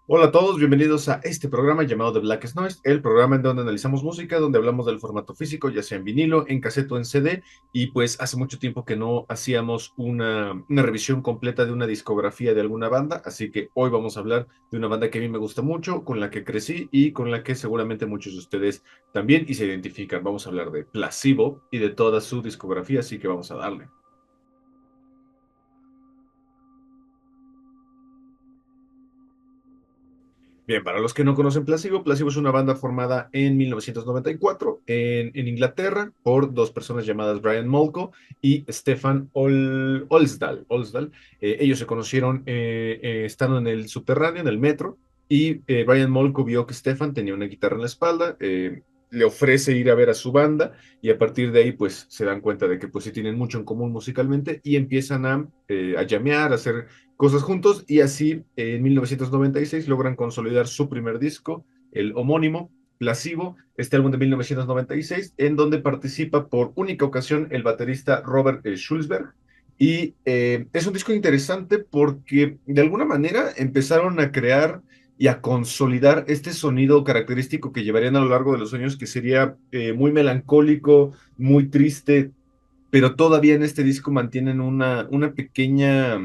Hola a todos, bienvenidos a este programa llamado The Blackest Noise, el programa en donde analizamos música, donde hablamos del formato físico, ya sea en vinilo, en cassette o en CD, y pues hace mucho tiempo que no hacíamos una revisión completa de una discografía de alguna banda, así que hoy vamos a hablar de una banda que a mí me gusta mucho, con la que crecí y con la que seguramente muchos de ustedes también y se identifican. Vamos a hablar de Placebo y de toda su discografía, así que vamos a darle. Bien, para los que no conocen Placebo, Placebo es una banda formada en 1994 en Inglaterra por dos personas llamadas Brian Molko y Stefan Olsdal. Ellos se conocieron estando en el subterráneo, en el metro, y Brian Molko vio que Stefan tenía una guitarra en la espalda, le ofrece ir a ver a su banda y a partir de ahí pues se dan cuenta de que pues sí tienen mucho en común musicalmente y empiezan a llamear, a hacer cosas juntos y así en 1996 logran consolidar su primer disco, el homónimo, Placebo, este álbum de 1996, en donde participa por única ocasión el baterista Robert Schulzberg. Y es un disco interesante porque de alguna manera empezaron a crear y a consolidar este sonido característico que llevarían a lo largo de los años, que sería muy melancólico, muy triste, pero todavía en este disco mantienen una pequeña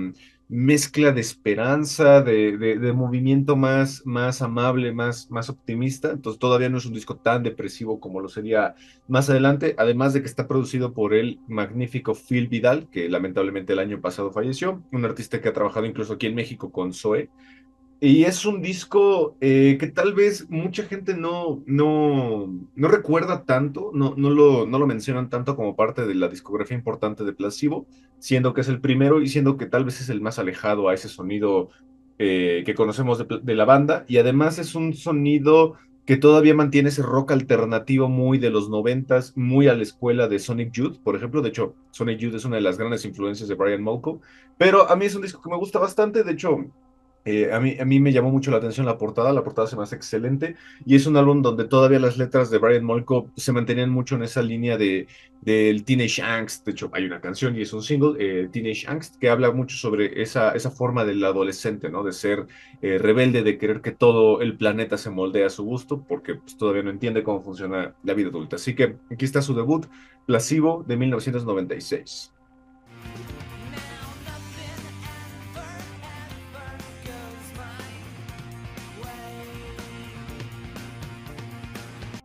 mezcla de esperanza, de movimiento más amable, más optimista. Entonces todavía no es un disco tan depresivo como lo sería más adelante, además de que está producido por el magnífico Phil Vidal, que lamentablemente el año pasado falleció, un artista que ha trabajado incluso aquí en México con Zoe. Y es un disco que tal vez mucha gente no recuerda tanto, no lo mencionan tanto como parte de la discografía importante de Placebo, siendo que es el primero y siendo que tal vez es el más alejado a ese sonido que conocemos de la banda. Y además es un sonido que todavía mantiene ese rock alternativo muy de los noventas, muy a la escuela de Sonic Youth, por ejemplo. De hecho, Sonic Youth es una de las grandes influencias de Brian Molko, pero a mí es un disco que me gusta bastante. De hecho, a mí me llamó mucho la atención la portada se me hace excelente y es un álbum donde todavía las letras de Brian Molko se mantenían mucho en esa línea del Teenage Angst. De hecho, hay una canción y es un single, Teenage Angst, que habla mucho sobre esa forma del adolescente, ¿no? De ser rebelde, de querer que todo el planeta se moldee a su gusto, porque pues, todavía no entiende cómo funciona la vida adulta. Así que aquí está su debut, Placebo, de 1996.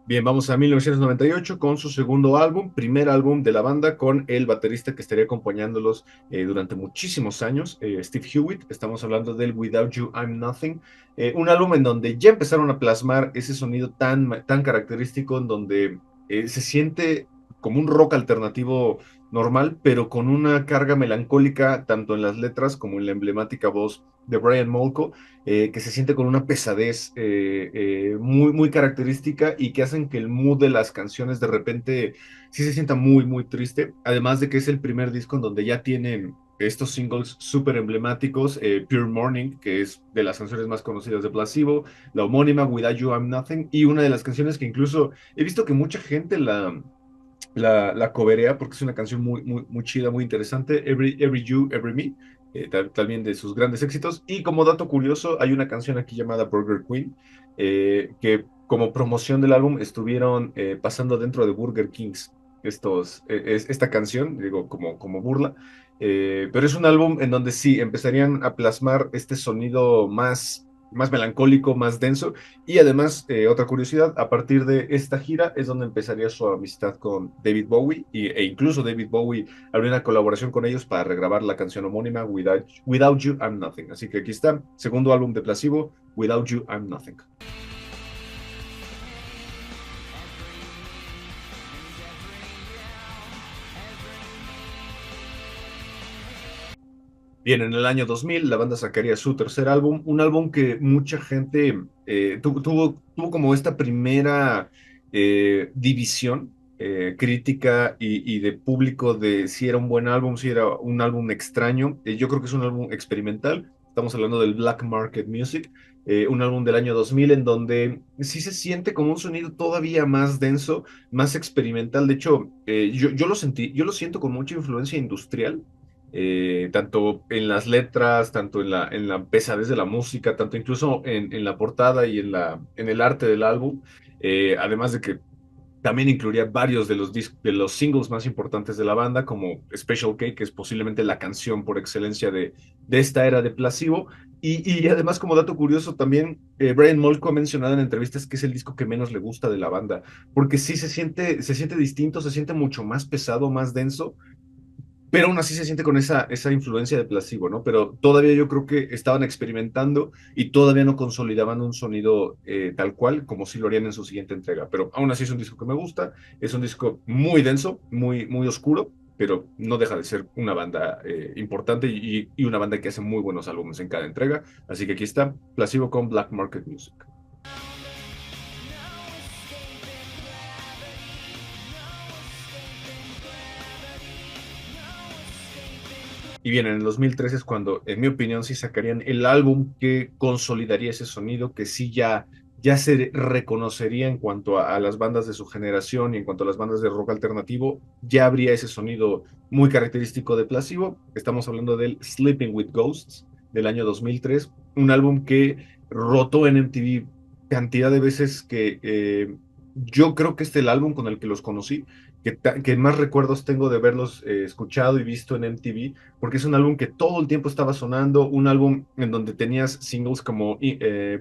Bien, vamos a 1998 con su segundo álbum, primer álbum de la banda con el baterista que estaría acompañándolos durante muchísimos años, Steve Hewitt. Estamos hablando del Without You I'm Nothing, un álbum en donde ya empezaron a plasmar ese sonido tan característico, en donde se siente como un rock alternativo normal, pero con una carga melancólica tanto en las letras como en la emblemática voz de Brian Molko, que se siente con una pesadez muy característica y que hacen que el mood de las canciones de repente sí se sienta muy triste. Además de que es el primer disco en donde ya tienen estos singles súper emblemáticos, Pure Morning, que es de las canciones más conocidas de Placebo, la homónima Without You I'm Nothing, y una de las canciones que incluso he visto que mucha gente la coverea porque es una canción muy chida, muy interesante, Every You, Every Me, también de sus grandes éxitos. Y como dato curioso, hay una canción aquí llamada Burger Queen, que como promoción del álbum estuvieron pasando dentro de Burger Kings esta canción, digo, como burla. Pero es un álbum en donde sí empezarían a plasmar este sonido más melancólico, más denso, y además, otra curiosidad, a partir de esta gira es donde empezaría su amistad con David Bowie e incluso David Bowie abrió una colaboración con ellos para regrabar la canción homónima Without You I'm Nothing. Así que aquí está, segundo álbum de Placebo, Without You I'm Nothing. Bien, en el año 2000 la banda sacaría su tercer álbum, un álbum que mucha gente tuvo como esta primera división crítica y de público de si era un buen álbum, si era un álbum extraño. Yo creo que es un álbum experimental. Estamos hablando del Black Market Music, un álbum del año 2000 en donde sí se siente como un sonido todavía más denso, más experimental. De hecho, yo lo siento con mucha influencia industrial, tanto en las letras, tanto en la pesadez de la música, tanto incluso en la portada y en el arte del álbum. Además de que también incluiría varios de de los singles más importantes de la banda, como Special K, que es posiblemente la canción por excelencia de esta era de Placebo. Y además, como dato curioso, también Brian Molko ha mencionado en entrevistas que es el disco que menos le gusta de la banda, porque sí se siente distinto, se siente mucho más pesado, más denso, pero aún así se siente con esa influencia de Placebo, ¿no? Pero todavía yo creo que estaban experimentando y todavía no consolidaban un sonido tal cual como si lo harían en su siguiente entrega. Pero aún así es un disco que me gusta, es un disco muy denso, muy oscuro, pero no deja de ser una banda importante y una banda que hace muy buenos álbumes en cada entrega. Así que aquí está, Placebo con Black Market Music. Y bien, en el 2013 es cuando, en mi opinión, sí sacarían el álbum que consolidaría ese sonido, que sí ya se reconocería en cuanto a las bandas de su generación y en cuanto a las bandas de rock alternativo, ya habría ese sonido muy característico de Placebo. Estamos hablando del Sleeping with Ghosts del año 2003, un álbum que rotó en MTV cantidad de veces que yo creo que este es el álbum con el que los conocí, que más recuerdos tengo de verlos escuchado y visto en MTV porque es un álbum que todo el tiempo estaba sonando, un álbum en donde tenías singles como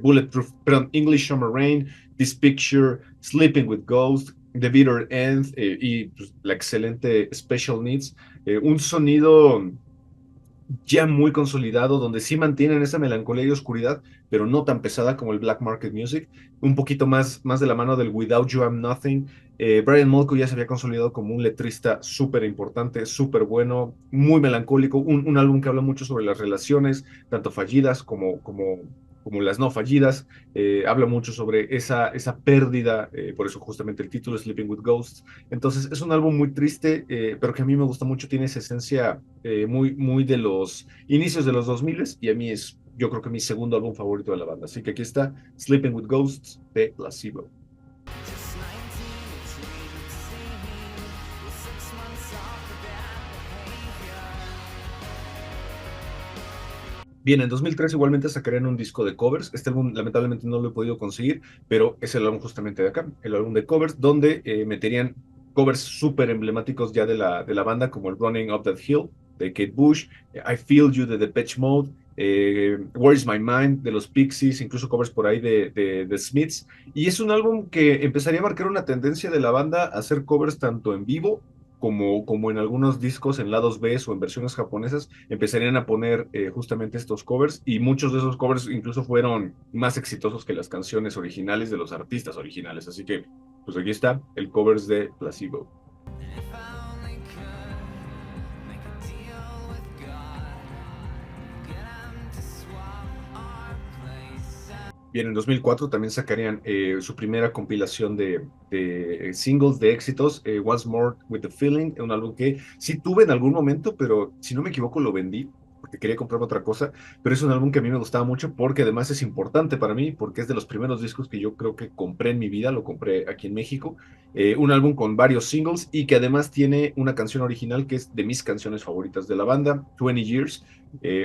Bulletproof, perdón, English Summer Rain, This Picture, Sleeping with Ghosts, The Bitter End y pues, la excelente Special Needs, un sonido ya muy consolidado, donde sí mantienen esa melancolía y oscuridad, pero no tan pesada como el Black Market Music, un poquito más de la mano del Without You I'm Nothing. Brian Molko ya se había consolidado como un letrista súper importante, súper bueno, muy melancólico, un álbum que habla mucho sobre las relaciones, tanto fallidas como las no fallidas, habla mucho sobre esa pérdida, por eso justamente el título Sleeping with Ghosts. Entonces es un álbum muy triste, pero que a mí me gusta mucho, tiene esa esencia muy de los inicios de los 2000 y a mí es, yo creo que mi segundo álbum favorito de la banda. Así que aquí está Sleeping with Ghosts de Placebo. Bien, en 2003 igualmente sacarían un disco de covers. Este álbum lamentablemente no lo he podido conseguir, pero es el álbum justamente de acá, el álbum de covers, donde meterían covers súper emblemáticos ya de la banda, como el Running Up That Hill de Kate Bush, I Feel You de Depeche Mode, Where's My Mind de los Pixies, incluso covers por ahí de Smiths. Y es un álbum que empezaría a marcar una tendencia de la banda a hacer covers tanto en vivo como en algunos discos en lados B o en versiones japonesas, empezarían a poner justamente estos covers y muchos de esos covers incluso fueron más exitosos que las canciones originales de los artistas originales. Así que, pues aquí está el covers de Placebo. Bien, en 2004 también sacarían su primera compilación de singles de éxitos, Once More with the Feeling, un álbum que sí tuve en algún momento, pero si no me equivoco lo vendí porque quería comprarme otra cosa, pero es un álbum que a mí me gustaba mucho porque además es importante para mí, porque es de los primeros discos que yo creo que compré en mi vida, lo compré aquí en México, un álbum con varios singles y que además tiene una canción original que es de mis canciones favoritas de la banda, 20 Years,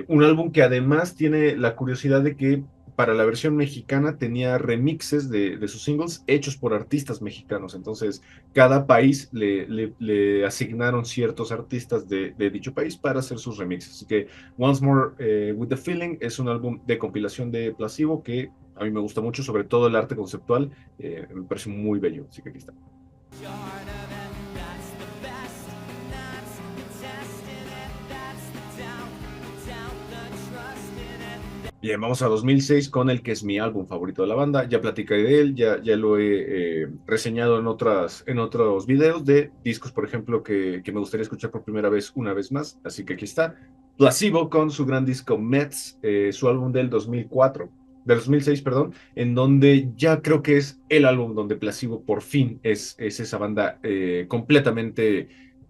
un álbum que además tiene la curiosidad de que para la versión mexicana tenía remixes de sus singles hechos por artistas mexicanos. Entonces, cada país le asignaron ciertos artistas de dicho país para hacer sus remixes. Así que Once More with the Feeling es un álbum de compilación de Placebo que a mí me gusta mucho, sobre todo el arte conceptual, me parece muy bello. Así que aquí está. Bien, vamos a 2006 con el que es mi álbum favorito de la banda. Ya platicé de él, ya lo he reseñado en otros videos de discos, por ejemplo, que me gustaría escuchar por primera vez una vez más. Así que aquí está. Placebo con su gran disco Mets, su álbum del 2006, perdón, en donde ya creo que es el álbum donde Placebo por fin es esa banda completamente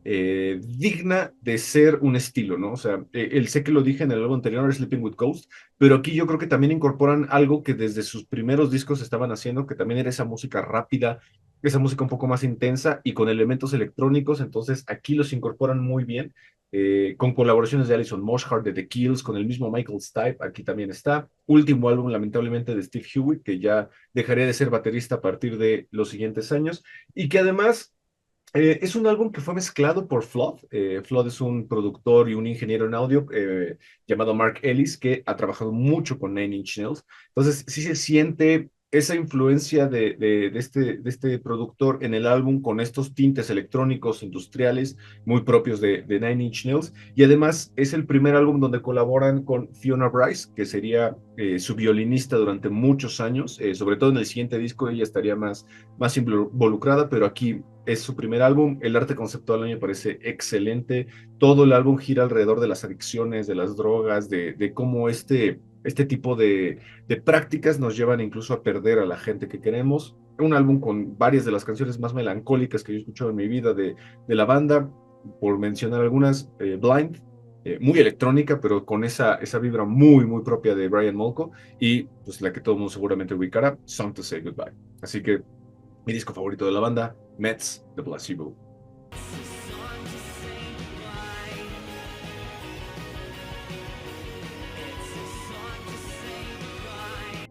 digna de ser un estilo, ¿no? O sea, sé que lo dije en el álbum anterior, Sleeping with Ghosts, pero aquí yo creo que también incorporan algo que desde sus primeros discos estaban haciendo, que también era esa música rápida, esa música un poco más intensa y con elementos electrónicos, entonces aquí los incorporan muy bien, con colaboraciones de Alison Mosshart, de The Kills, con el mismo Michael Stipe, aquí también está. Último álbum, lamentablemente, de Steve Hewitt, que ya dejaría de ser baterista a partir de los siguientes años, y que además es un álbum que fue mezclado por Flood. Flood es un productor y un ingeniero en audio llamado Mark Ellis que ha trabajado mucho con Nine Inch Nails. Entonces, sí se siente esa influencia de este productor en el álbum con estos tintes electrónicos industriales muy propios de Nine Inch Nails. Y además es el primer álbum donde colaboran con Fiona Bryce, que sería su violinista durante muchos años. Sobre todo en el siguiente disco ella estaría más involucrada, pero aquí es su primer álbum. El arte conceptual a mí me parece excelente. Todo el álbum gira alrededor de las adicciones, de las drogas, de cómo este tipo de prácticas nos llevan incluso a perder a la gente que queremos. Un álbum con varias de las canciones más melancólicas que yo he escuchado en mi vida de la banda, por mencionar algunas, Blind, muy electrónica, pero con esa vibra muy propia de Brian Molko, y pues la que todo el mundo seguramente ubicará, Song to Say Goodbye. Así que mi disco favorito de la banda, Mets de Placebo.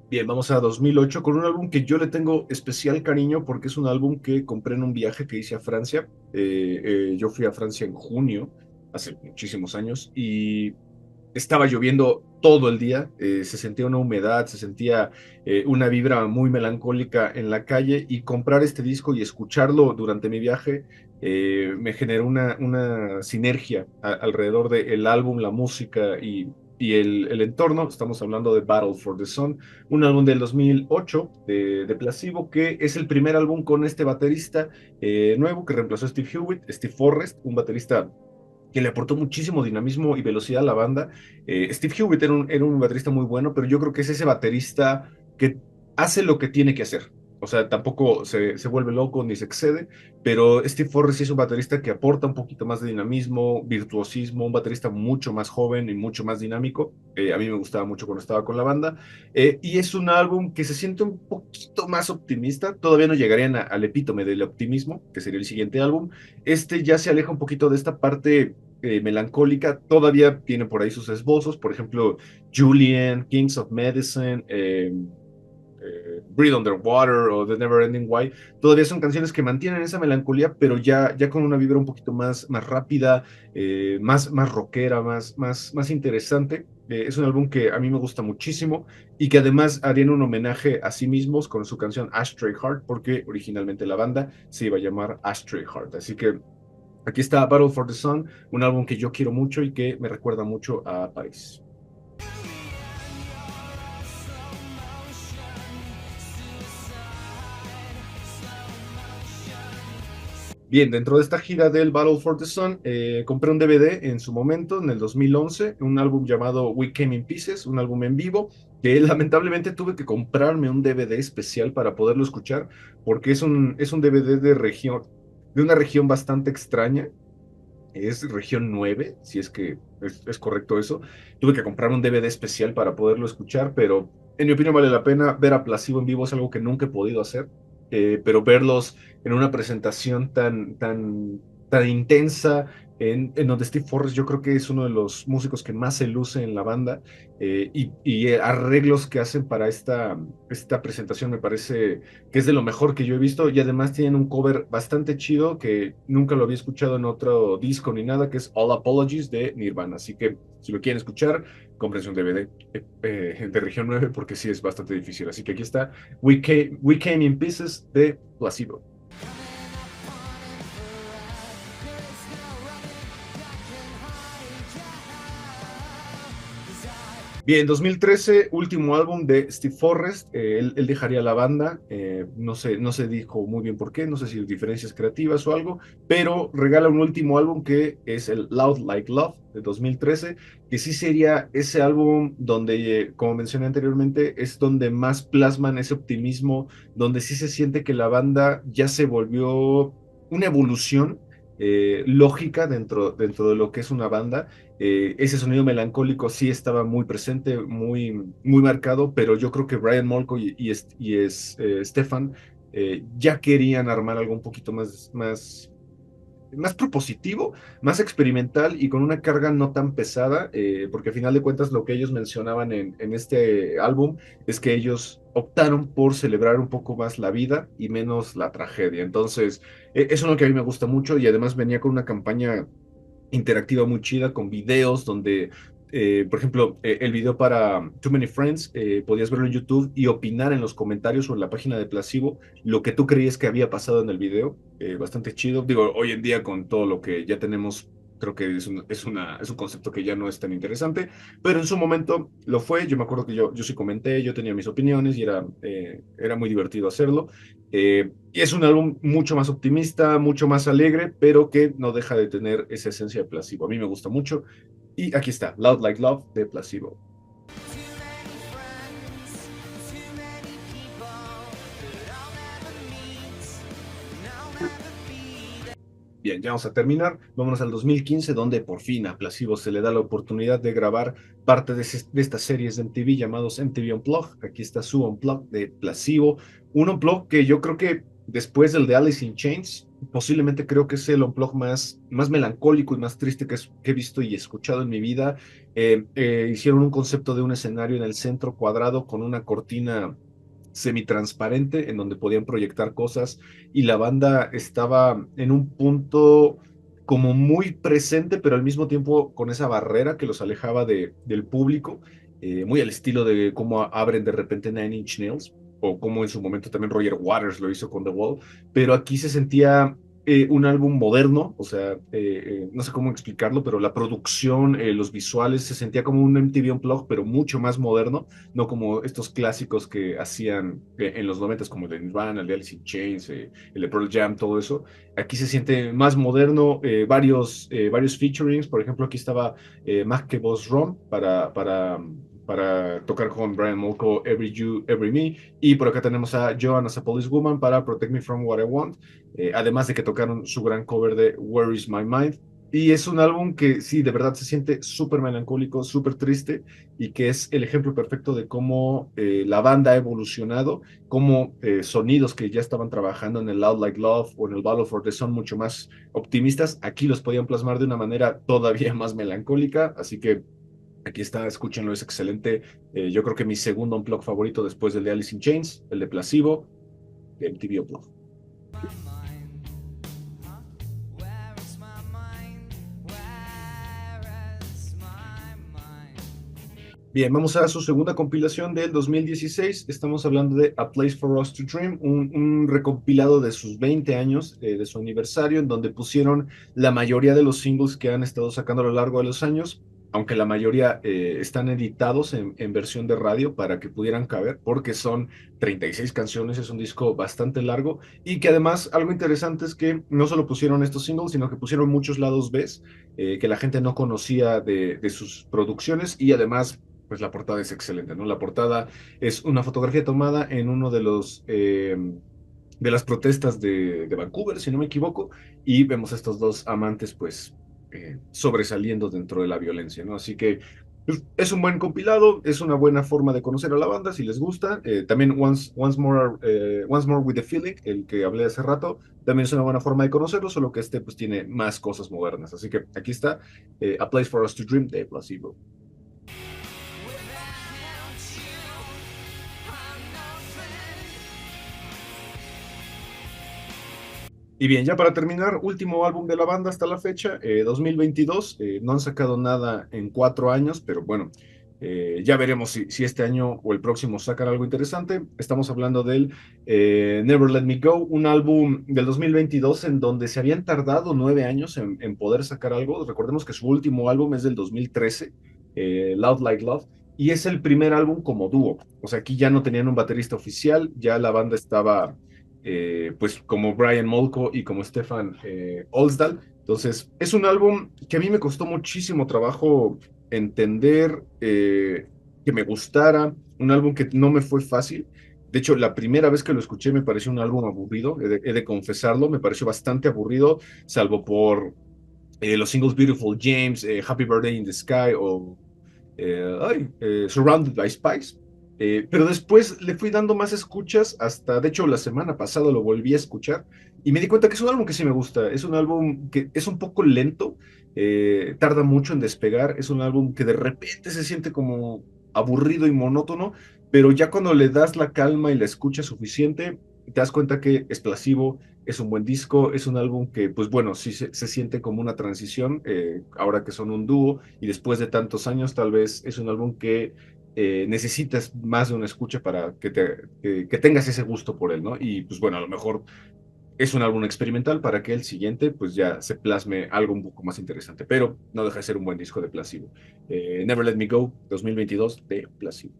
Bien, vamos a 2008 con un álbum que yo le tengo especial cariño porque es un álbum que compré en un viaje que hice a Francia. Yo fui a Francia en junio, hace muchísimos años, y estaba lloviendo todo el día, se sentía una humedad, se sentía una vibra muy melancólica en la calle, y comprar este disco y escucharlo durante mi viaje me generó una sinergia alrededor del álbum, la música y el entorno. Estamos hablando de Battle for the Sun, un álbum del 2008 de Placebo, que es el primer álbum con este baterista nuevo que reemplazó a Steve Hewitt, Steve Forrest, un baterista que le aportó muchísimo dinamismo y velocidad a la banda. Steve Hewitt era un baterista muy bueno, pero yo creo que es ese baterista que hace lo que tiene que hacer. O sea, tampoco se vuelve loco ni se excede, pero Steve Forrest sí es un baterista que aporta un poquito más de dinamismo, virtuosismo, un baterista mucho más joven y mucho más dinámico. A mí me gustaba mucho cuando estaba con la banda. Y es un álbum que se siente un poquito más optimista. Todavía no llegarían al epítome del optimismo, que sería el siguiente álbum. Este ya se aleja un poquito de esta parte melancólica. Todavía tiene por ahí sus esbozos, por ejemplo, Julian, Kings of Medicine, Breathe Underwater o The Never Ending Why. Todavía son canciones que mantienen esa melancolía, pero ya con una vibra un poquito más rápida, más rockera, más interesante. Es un álbum que a mí me gusta muchísimo y que además harían un homenaje a sí mismos con su canción Ashtray Heart, porque originalmente la banda se iba a llamar Ashtray Heart. Así que aquí está Battle for the Sun, un álbum que yo quiero mucho y que me recuerda mucho a París. Bien, dentro de esta gira del Battle for the Sun, compré un DVD en su momento, en el 2011, un álbum llamado We Came in Pieces, un álbum en vivo, que lamentablemente tuve que comprarme un DVD especial para poderlo escuchar, porque es un DVD de una región bastante extraña. Es región 9, si es que es correcto eso. Tuve que comprar un DVD especial para poderlo escuchar, pero en mi opinión vale la pena. Ver a Placebo en vivo es algo que nunca he podido hacer, pero verlos en una presentación tan intensa, en donde Steve Forrest yo creo que es uno de los músicos que más se luce en la banda, y arreglos que hacen para esta presentación me parece que es de lo mejor que yo he visto, y además tienen un cover bastante chido que nunca lo había escuchado en otro disco ni nada, que es All Apologies de Nirvana. Así que si lo quieren escuchar, cómprense un DVD de Región 9 porque sí es bastante difícil. Así que aquí está We Came in Pieces de Placebo. Bien, 2013, último álbum de Steve Forrest. Él dejaría la banda. No se dijo muy bien por qué, no sé si diferencias creativas o algo, pero regala un último álbum que es el Loud Like Love de 2013, que sí sería ese álbum donde, como mencioné anteriormente, es donde más plasman ese optimismo, donde sí se siente que la banda ya se volvió una evolución lógica dentro de lo que es una banda. Ese sonido melancólico sí estaba muy presente, muy marcado, pero yo creo que Brian Molko y Stefan ya querían armar algo un poquito más propositivo, más experimental y con una carga no tan pesada, porque a final de cuentas lo que ellos mencionaban en este álbum es que ellos optaron por celebrar un poco más la vida y menos la tragedia. Entonces, eso es lo que a mí me gusta mucho y además venía con una campaña interactiva muy chida con videos donde, por ejemplo, el video para Too Many Friends, podías verlo en YouTube y opinar en los comentarios o en la página de Placebo lo que tú creías que había pasado en el video. Bastante chido. Digo, hoy en día con todo lo que ya tenemos, creo que es un concepto que ya no es tan interesante, pero en su momento lo fue. Yo me acuerdo que yo sí comenté, yo tenía mis opiniones y era muy divertido hacerlo. Y es un álbum mucho más optimista, mucho más alegre, pero que no deja de tener esa esencia de Placebo. A mí me gusta mucho. Y aquí está, Loud Like Love de Placebo. Bien, ya vamos a terminar. Vámonos al 2015, donde por fin a Placebo se le da la oportunidad de grabar parte de estas series de MTV llamados MTV Unplugged. Aquí está su Unplugged de Placebo. Un Unplugged que yo creo que después del de Alice in Chains, posiblemente creo que es el Unplugged más melancólico y más triste que he visto y escuchado en mi vida. Hicieron un concepto de un escenario en el centro cuadrado con una cortina semitransparente en donde podían proyectar cosas y la banda estaba en un punto como muy presente, pero al mismo tiempo con esa barrera que los alejaba del público, muy al estilo de cómo abren de repente Nine Inch Nails, o como en su momento también Roger Waters lo hizo con The Wall, pero aquí se sentía un álbum moderno, o sea, no sé cómo explicarlo, pero la producción, los visuales, se sentía como un MTV Unplugged, pero mucho más moderno, no como estos clásicos que hacían en los 90 como el de Nirvana, el de Alice in Chains, el de Pearl Jam, todo eso. Aquí se siente más moderno, varios featurings, por ejemplo, aquí estaba Más que Boss Rom para tocar con Brian Molko, Every You, Every Me, y por acá tenemos a Joan as a Police Woman para Protect Me From What I Want, además de que tocaron su gran cover de Where Is My Mind. Y es un álbum que sí, de verdad se siente súper melancólico, súper triste, y que es el ejemplo perfecto de cómo la banda ha evolucionado, cómo sonidos que ya estaban trabajando en el Loud Like Love o en el Battle for the Sun mucho más optimistas, aquí los podían plasmar de una manera todavía más melancólica, así que aquí está, escúchenlo, es excelente. Yo creo que mi segundo unplug favorito después del de Alice in Chains, el de Placebo, de MTV Unplugged. Bien, vamos a su segunda compilación del 2016. Estamos hablando de A Place for Us to Dream, un recompilado de sus 20 años, de su aniversario, en donde pusieron la mayoría de los singles que han estado sacando a lo largo de los años, aunque la mayoría están editados en versión de radio para que pudieran caber, porque son 36 canciones, es un disco bastante largo, y que además algo interesante es que no solo pusieron estos singles, sino que pusieron muchos lados B, que la gente no conocía de sus producciones, y además pues la portada es excelente, ¿no? La portada es una fotografía tomada en uno de las protestas de Vancouver, si no me equivoco, y vemos a estos dos amantes, pues, sobresaliendo dentro de la violencia, ¿no? Así que pues, es un buen compilado, es una buena forma de conocer a la banda, si les gusta. También Once More with the Feeling, el que hablé hace rato, también es una buena forma de conocerlo, solo que este, pues, tiene más cosas modernas. Así que aquí está, A Place for Us to Dream de Placebo. Y bien, ya para terminar, último álbum de la banda hasta la fecha, 2022. No han sacado nada en 4 años, pero bueno, ya veremos si este año o el próximo sacan algo interesante. Estamos hablando del Never Let Me Go, un álbum del 2022 en donde se habían tardado 9 años en poder sacar algo. Recordemos que su último álbum es del 2013, Loud Like Love. Y es el primer álbum como dúo. O sea, aquí ya no tenían un baterista oficial, ya la banda estaba pues como Brian Molko y como Stefan Olsdal. Entonces, es un álbum que a mí me costó muchísimo trabajo entender, que me gustara, un álbum que no me fue fácil. De hecho, la primera vez que lo escuché me pareció un álbum aburrido, he de confesarlo, me pareció bastante aburrido, salvo por los singles Beautiful James, Happy Birthday in the Sky o Surrounded by Spice. Pero después le fui dando más escuchas hasta, de hecho, la semana pasada lo volví a escuchar y me di cuenta que es un álbum que sí me gusta. Es un álbum que es un poco lento, tarda mucho en despegar. Es un álbum que de repente se siente como aburrido y monótono, pero ya cuando le das la calma y la escucha suficiente, te das cuenta que es plasivo, es un buen disco, es un álbum que, pues bueno, sí se siente como una transición, ahora que son un dúo y después de tantos años, tal vez es un álbum que necesitas más de una escucha para que tengas ese gusto por él, ¿no? Y pues bueno, a lo mejor es un álbum experimental para que el siguiente pues ya se plasme algo un poco más interesante, pero no deja de ser un buen disco de Placebo. Never Let Me Go 2022 de Placebo.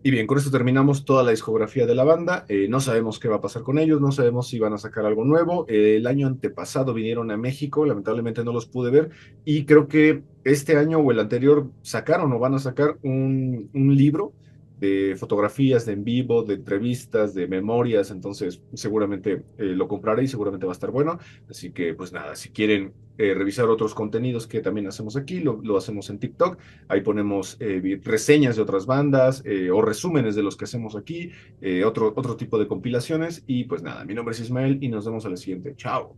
Y bien, con esto terminamos toda la discografía de la banda. No sabemos qué va a pasar con ellos, no sabemos si van a sacar algo nuevo. El año antepasado vinieron a México, lamentablemente no los pude ver. Y creo que este año o el anterior sacaron o van a sacar un libro de fotografías de en vivo, de entrevistas, de memorias. Entonces, seguramente lo compraré y seguramente va a estar bueno. Así que, pues nada, si quieren revisar otros contenidos que también hacemos aquí, lo hacemos en TikTok. Ahí ponemos reseñas de otras bandas o resúmenes de los que hacemos aquí, otro tipo de compilaciones. Y pues nada, mi nombre es Ismael y nos vemos a la siguiente. Chao.